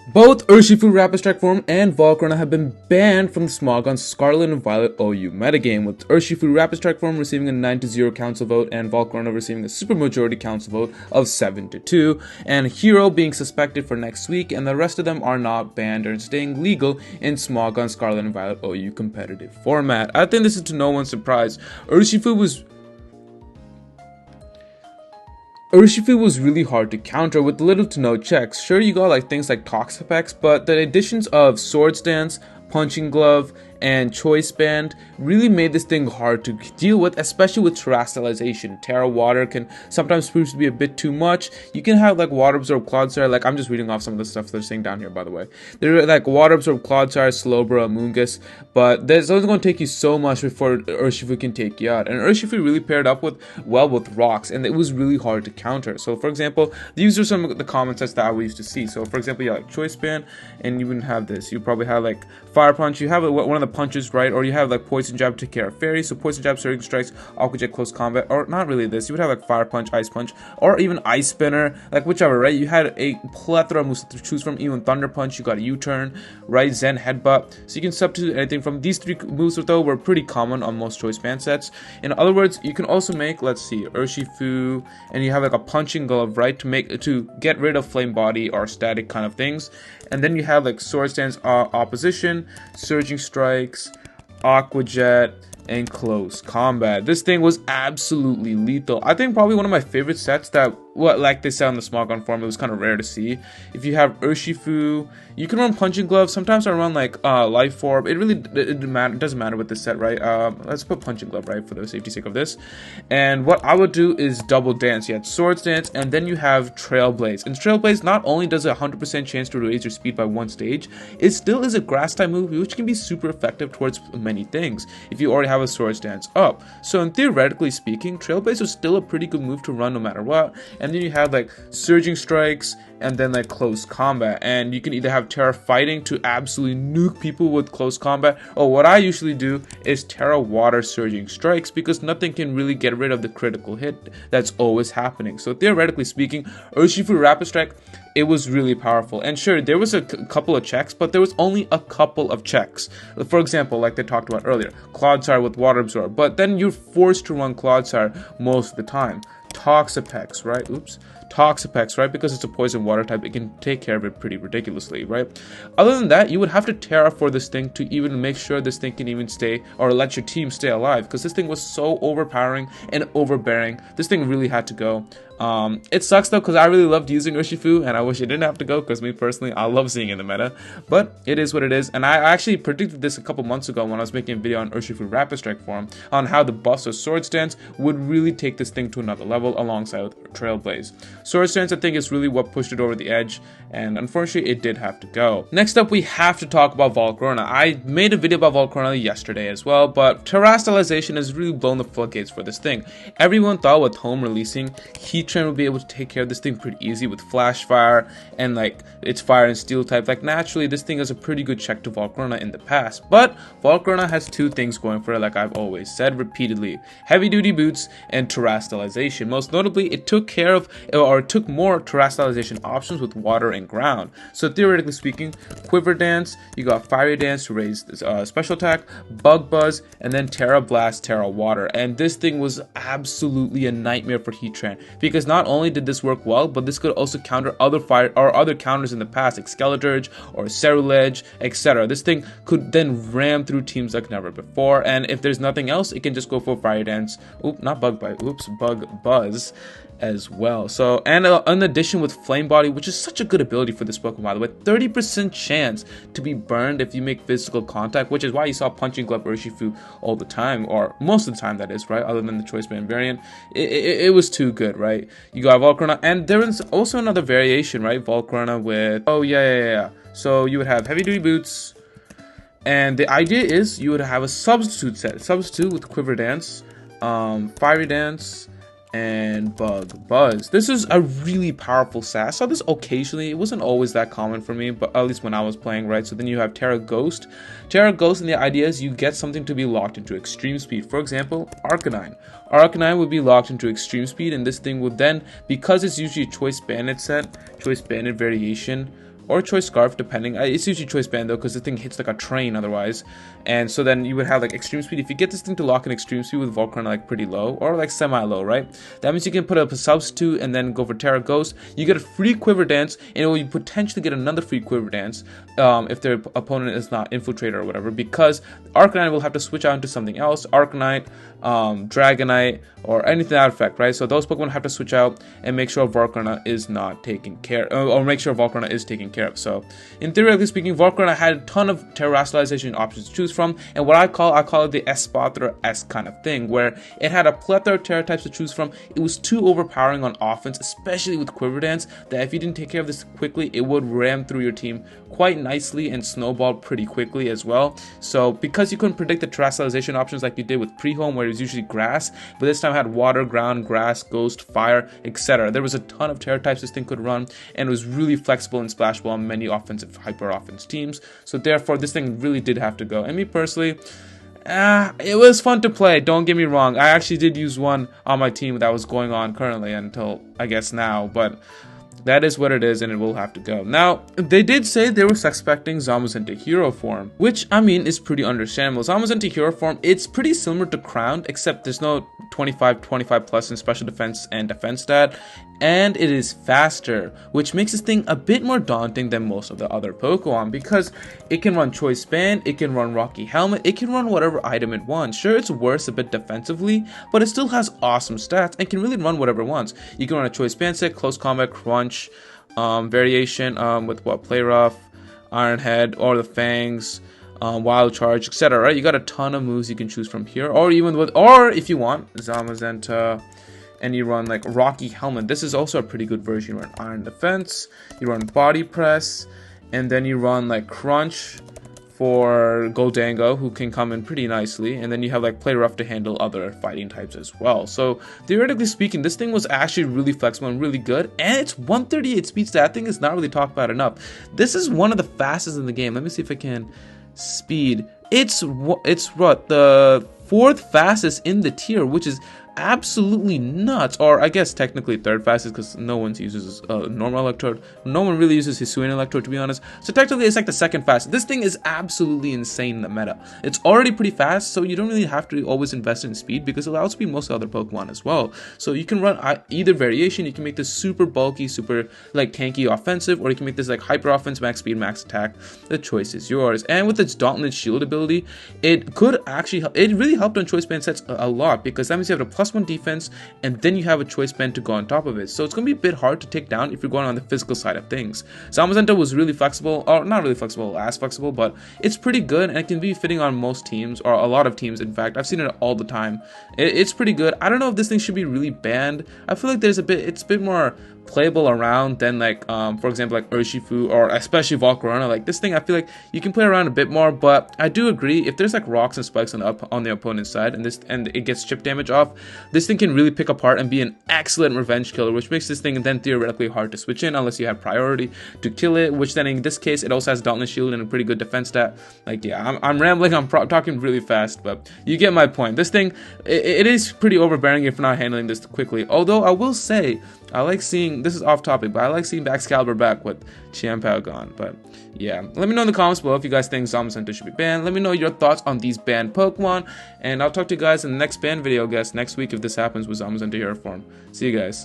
Both Urshifu Rapid Strike form and Volcarona have been banned from the Smogon Scarlet and Violet OU metagame, with Urshifu Rapid Strike form receiving a 9-0 council vote and Volcarona receiving a supermajority council vote of 7-2, and Hero being suspected for next week, and the rest of them are not banned and staying legal in Smogon Scarlet and Violet OU competitive format. I think this is to no one's surprise. Urshifu was really hard to counter with little to no checks. Sure, you got like things like Toxapex, but the additions of Swords Dance, Punching Glove, and Choice Band really made this thing hard to deal with, especially with Terastilization. Terra Water can sometimes prove to be a bit too much. You can have like Water Absorb Clodsire, like I'm just reading off some of the stuff they're saying down here, by the way. They're like Water Absorb Clodsire, Slowbro, Amoonguss, but there's only going to take you so much before Urshifu can take you out. And Urshifu really paired up well with rocks, and it was really hard to counter. So for example, these are some of the common sets that we used to see. So for example, you have like Choice Band, and you wouldn't have this. You probably have like Fire Punch, you have one of the punches, right? Or you have like Poison Jab to take care of fairies, so Poison Jab, Surging Strikes, Aqua Jet, Close Combat, or not really this. You would have like Fire Punch, Ice Punch, or even Ice Spinner, like whichever, right? You had a plethora of moves to choose from. Even Thunder Punch, you got a U-Turn, right? Zen Headbutt, so you can substitute anything from these three moves, though were pretty common on most Choice Band sets. In other words, you can also make, let's see, Urshifu, and you have like a Punching Glove, right? To get rid of Flame Body or static kind of things. And then you have like Sword Stance Opposition, Surging Strikes, Aqua Jet, and Close Combat. This thing was absolutely lethal. I think probably one of my favorite sets that, like they said on the Smogon form, it was kind of rare to see. If you have Urshifu, you can run Punching Glove. Sometimes I run like Life Orb. It doesn't matter with this set, right? Let's put Punching Glove, right, for the safety sake of this. And what I would do is double dance. You had Swords Dance, and then you have Trailblaze. And Trailblaze not only does a 100% chance to raise your speed by one stage, it still is a grass type move, which can be super effective towards many things if you already have a Swords Dance up. So in theoretically speaking, Trailblaze was still a pretty good move to run no matter what. And then you have like Surging Strikes, and then like Close Combat, and you can either have Terra Fighting to absolutely nuke people with Close Combat, or what I usually do is Terra Water Surging Strikes, because nothing can really get rid of the critical hit that's always happening. So theoretically speaking, Urshifu Rapid Strike, it was really powerful. And sure, there was a couple of checks, but there was only a couple of checks. For example, like they talked about earlier, Clodsire with Water Absorb, but then you're forced to run Clodsire most of the time. Toxapex, right? Toxapex, right? Because it's a poison water type, it can take care of it pretty ridiculously, right? Other than that, you would have to Terra for this thing to even make sure this thing can even stay, or let your team stay alive, because this thing was so overpowering and overbearing. This thing really had to go. It sucks though, because I really loved using Urshifu, and I wish it didn't have to go, because me personally, I love seeing it in the meta, but it is what it is. And I actually predicted this a couple months ago when I was making a video on Urshifu Rapid Strike form, on how the buffs of Sword Stance would really take this thing to another level alongside with Trailblaze. Sword Stance, I think, is really what pushed it over the edge, and unfortunately it did have to go. Next up, we have to talk about Volcarona. I made a video about Volcarona yesterday as well, but Terastilization has really blown the floodgates for this thing. Everyone thought with home releasing, Heatran would be able to take care of this thing pretty easy with Flash Fire and like its Fire and Steel type. Like naturally, this thing is a pretty good check to Volcarona in the past, but Volcarona has two things going for it, like I've always said repeatedly: heavy duty boots and Terastilization. Most notably, it took care of, or it took more Terastilization options with water and ground. So theoretically speaking, Quiver Dance, you got Fiery Dance to raise this, special attack, Bug Buzz, and then Terra Blast, Terra Water. And this thing was absolutely a nightmare for Heatran, because not only did this work well, but this could also counter other fire or other counters in the past, like Skeleturge or Ceruledge, etc. This thing could then ram through teams like never before, and if there's nothing else, it can just go for Fire Dance. Not Bug Bite, Bug Buzz as well. So, and in addition with Flame Body, which is such a good ability for this Pokemon, by the way, 30% chance to be burned if you make physical contact, which is why you saw Punching Glove Urshifu all the time, or most of the time that is, right, other than the Choice Band variant. It was too good, right? You got Volcarona, and there is also another variation, right? Volcarona with, so you would have Heavy Duty Boots, and the idea is you would have a substitute set, substitute with Quiver Dance, Fiery Dance, and Bug Buzz. This is a really powerful set. I saw this occasionally. It wasn't always that common for me, but at least when I was playing, right? So then you have Terra Ghost. Terra Ghost, and the idea is you get something to be locked into extreme speed. For example, Arcanine. Arcanine would be locked into extreme speed, and this thing would then, because it's usually a Choice Banded set, Choice Banded variation, or Choice Scarf, depending. It's usually Choice Band though, because the thing hits like a train otherwise. And so then you would have like Extreme Speed. If you get this thing to lock in Extreme Speed with Volcarona like pretty low or like semi-low, right? That means you can put up a substitute and then go for Terra Ghost. You get a free Quiver Dance, and you potentially get another free Quiver Dance if their opponent is not Infiltrator or whatever, because Arcanine will have to switch out into something else. Arcanine, Dragonite, or anything to that effect, right? So those Pokemon have to switch out and make sure Volcarona is not taken care of, or make sure Volcarona is taken care of. So, in theoretically speaking, Volcarona had a ton of Terastilization options to choose from, and what I call it the S-Spotter-esque kind of thing, where it had a plethora of Terra types to choose from. It was too overpowering on offense, especially with Quiver Dance, that if you didn't take care of this quickly, it would ram through your team quite nicely and snowball pretty quickly as well. So, because you couldn't predict the Terastilization options like you did with Pre-Home, where it was usually grass, but this time had water, ground, grass, ghost, fire, etc. There was a ton of Terra types this thing could run, and it was really flexible and splashable on many offensive hyper offense teams. So therefore, this thing really did have to go. And me personally, it was fun to play, don't get me wrong. I actually did use one on my team that was going on currently until I guess now, but that is what it is, and it will have to go. Now, they did say they were suspecting Zamazenta-Hero form, which, I mean, is pretty understandable. Zamazenta-Hero form, it's pretty similar to Crowned, except there's no 25 plus in special defense and defense stat, and it is faster, which makes this thing a bit more daunting than most of the other Pokemon, because it can run Choice Band, it can run Rocky Helmet, it can run whatever item it wants. Sure, it's worse a bit defensively, but it still has awesome stats and can really run whatever it wants. You can run a Choice Band set, Close Combat, Crunch, variation with what, Play Rough, Iron Head, or the Fangs, Wild Charge, etc. Right? You got a ton of moves you can choose from here, or even with, or if you want Zamazenta, and you run like Rocky Helmet. This is also a pretty good version. You run Iron Defense, you run Body Press, and then you run like Crunch for Goldango, who can come in pretty nicely, and then you have like Play Rough to handle other fighting types as well. So theoretically speaking, this thing was actually really flexible and really good, and it's 138 speed stat. That thing is not really talked about enough. This is one of the fastest in the game. Let me see if I can speed. It's what, the 4th fastest in the tier, which is absolutely nuts. Or I guess technically 3rd fastest, because no one uses normal electrode. No one really uses Hisuian electrode, to be honest. So technically it's like the 2nd fastest. This thing is absolutely insane in the meta. It's already pretty fast, so you don't really have to always invest in speed, because it outspeed most other Pokemon as well. So you can run either variation. You can make this super bulky, super like tanky offensive, or you can make this like hyper offense, max speed, max attack. The choice is yours. And with its Dauntless Shield ability, it could actually help. It really helped on Choice Band sets a lot, because that means you have a +1 defense, and then you have a Choice Band to go on top of it. So it's going to be a bit hard to take down if you're going on the physical side of things. Zamazenta was really flexible, or not really flexible, as flexible, but it's pretty good, and it can be fitting on most teams, or a lot of teams, in fact. I've seen it all the time. It's pretty good. I don't know if this thing should be really banned. I feel like it's a bit more playable around than like for example like Urshifu, or especially Volcarona. Like this thing, I feel like you can play around a bit more, but I do agree, if there's like rocks and spikes on the opponent's side, and it gets chip damage off, this thing can really pick apart and be an excellent revenge killer, which makes this thing then theoretically hard to switch in unless you have priority to kill it, which then in this case it also has Dauntless Shield and a pretty good defense stat. Like, yeah, I'm rambling, I'm talking really fast, but you get my point. This thing, it is pretty overbearing if not handling this quickly. Although I will say, I like seeing, this is off topic, but I like seeing Excalibur back with Chompy gone. But yeah, let me know in the comments below if you guys think Zamazenta should be banned. Let me know your thoughts on these banned Pokemon, and I'll talk to you guys in the next ban video, I guess, next week if this happens with Zamazenta-Hero form. See you guys.